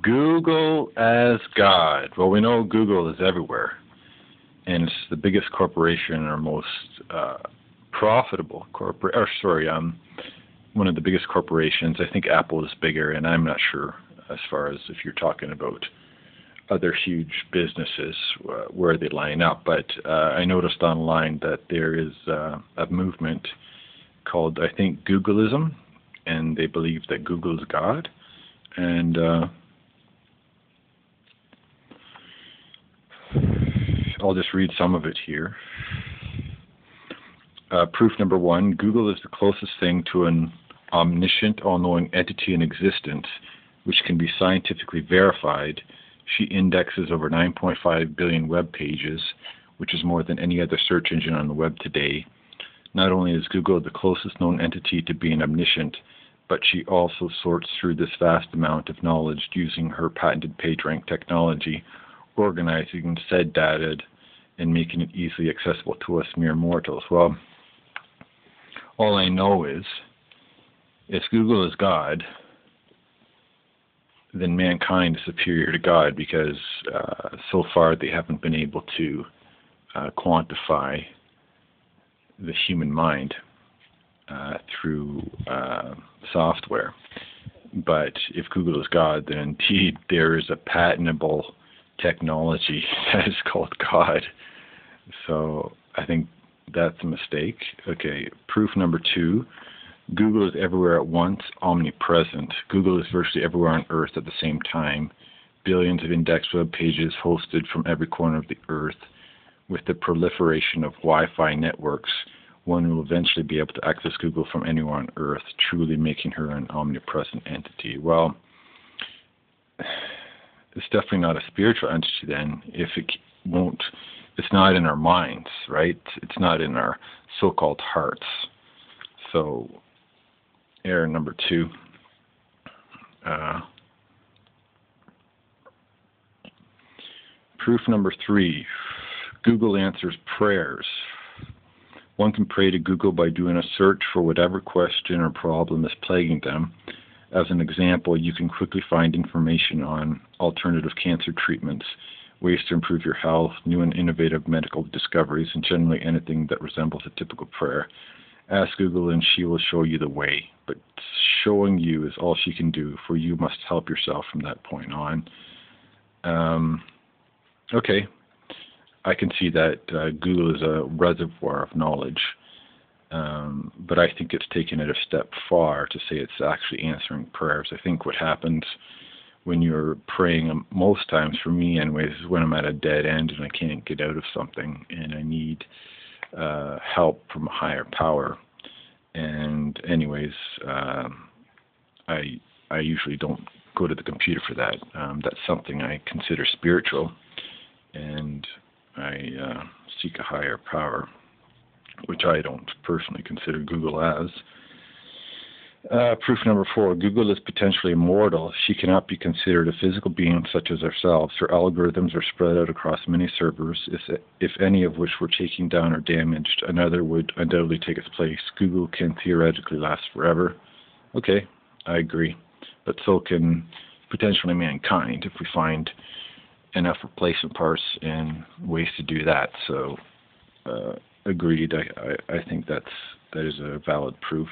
Google as God. Well, we know Google is everywhere, and it's the biggest corporation or most profitable one of the biggest corporations. I think Apple is bigger, and I'm not sure as far as if you're talking about other huge businesses where they line up. But I noticed online that there is a movement called, I think, Googleism, and they believe that Google is God. And I'll just read some of it here. Proof number 1, Google is the closest thing to an omniscient, all-knowing entity in existence, which can be scientifically verified. She indexes over 9.5 billion web pages, which is more than any other search engine on the web today. Not only is Google the closest known entity to being omniscient, but she also sorts through this vast amount of knowledge using her patented PageRank technology, organizing said data and making it easily accessible to us mere mortals. Well, all I know is, if Google is God, then mankind is superior to God, because so far they haven't been able to quantify the human mind through software. But if Google is God, then indeed there is a patentable technology that is called God. So I think that's a mistake. Okay, proof number 2. Google is everywhere at once, omnipresent. Google is virtually everywhere on Earth at the same time. Billions of indexed web pages hosted from every corner of the Earth. With the proliferation of Wi-Fi networks, one will eventually be able to access Google from anywhere on Earth, truly making her an omnipresent entity. Well, it's definitely not a spiritual entity then, if it's not in our minds, right? It's not in our so-called hearts. So, error number 2. Proof number 3. Google answers prayers. One can pray to Google by doing a search for whatever question or problem is plaguing them. As an example, you can quickly find information on alternative cancer treatments, ways to improve your health, new and innovative medical discoveries, and generally anything that resembles a typical prayer. Ask Google and she will show you the way, but showing you is all she can do, for you must help yourself from that point on. Okay, I can see that Google is a reservoir of knowledge, but I think it's taken it a step far to say it's actually answering prayers. I think what happens when you're praying, most times for me anyways, is when I'm at a dead end and I can't get out of something and I need help from a higher power. And anyways, I usually don't go to the computer for that. That's something I consider spiritual, and I seek a higher power, which I don't personally consider Google as. Proof number 4, Google is potentially immortal. She cannot be considered a physical being such as ourselves. Her algorithms are spread out across many servers. If any of which were taken down or damaged, another would undoubtedly take its place. Google can theoretically last forever. Okay, I agree. But so can potentially mankind if we find enough replacement parts and ways to do that. So, agreed. I think that is a valid proof.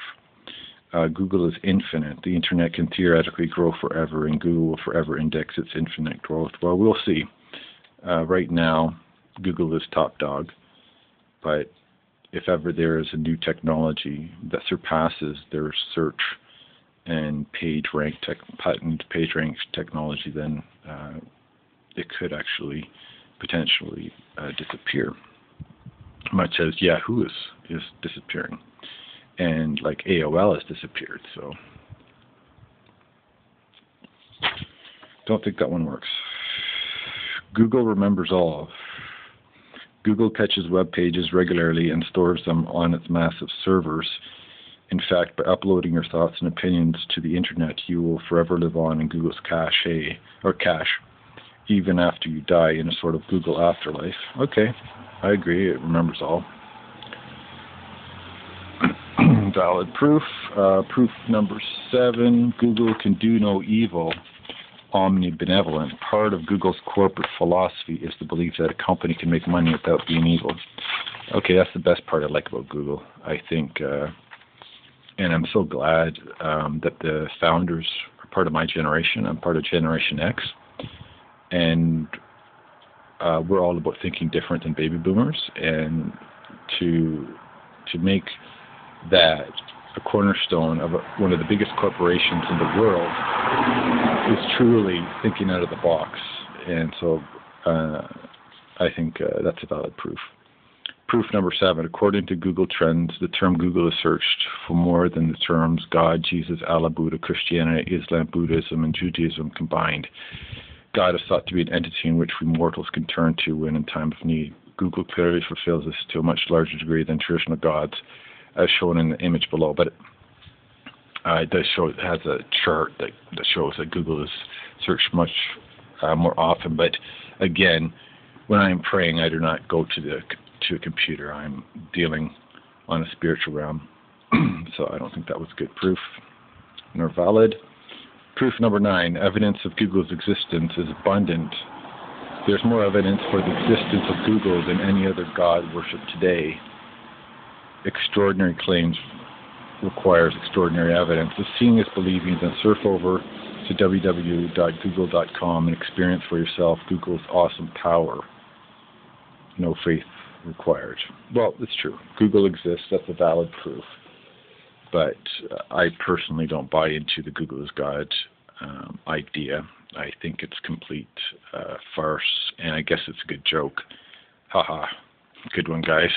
Google is infinite. The internet can theoretically grow forever, and Google will forever index its infinite growth. Well, we'll see. Right now, Google is top dog, but if ever there is a new technology that surpasses their search and patent PageRank technology, then it could actually potentially disappear, much as Yahoo is disappearing. And like AOL has disappeared, so don't think that one works. Google remembers all. Google catches web pages regularly and stores them on its massive servers. In fact, by uploading your thoughts and opinions to the internet, you will forever live on in Google's cache, even after you die, in a sort of Google afterlife. Okay, I agree, it remembers all. Valid proof. Proof number 7, Google can do no evil. omnibenevolent. Part of Google's corporate philosophy is the belief that a company can make money without being evil. Okay, that's the best part I like about Google. I think, and I'm so glad that the founders are part of my generation. I'm part of Generation X, and we're all about thinking different than baby boomers, and to make that a cornerstone of one of the biggest corporations in the world is truly thinking out of the box. And so I think that's a valid proof. Proof number 7, according to Google Trends, the term Google is searched for more than the terms God, Jesus, Allah, Buddha, Christianity, Islam, Buddhism, and Judaism combined. God is thought to be an entity in which we mortals can turn to when in time of need. Google clearly fulfills this to a much larger degree than traditional gods, as shown in the image below. But it does show, it has a chart that shows that Google is searched much more often. But again, when I am praying, I do not go to a computer. I'm dealing on a spiritual realm. So I don't think that was good proof, nor valid. Proof number 9, evidence of Google's existence is abundant. There's more evidence for the existence of Google than any other god worship today. Extraordinary claims requires extraordinary evidence. If seeing is believing, then surf over to www.google.com and experience for yourself Google's awesome power. No faith required. Well, it's true. Google exists. That's a valid proof. But I personally don't buy into the Google is God idea. I think it's complete farce, and I guess it's a good joke. Haha. Good one, guys.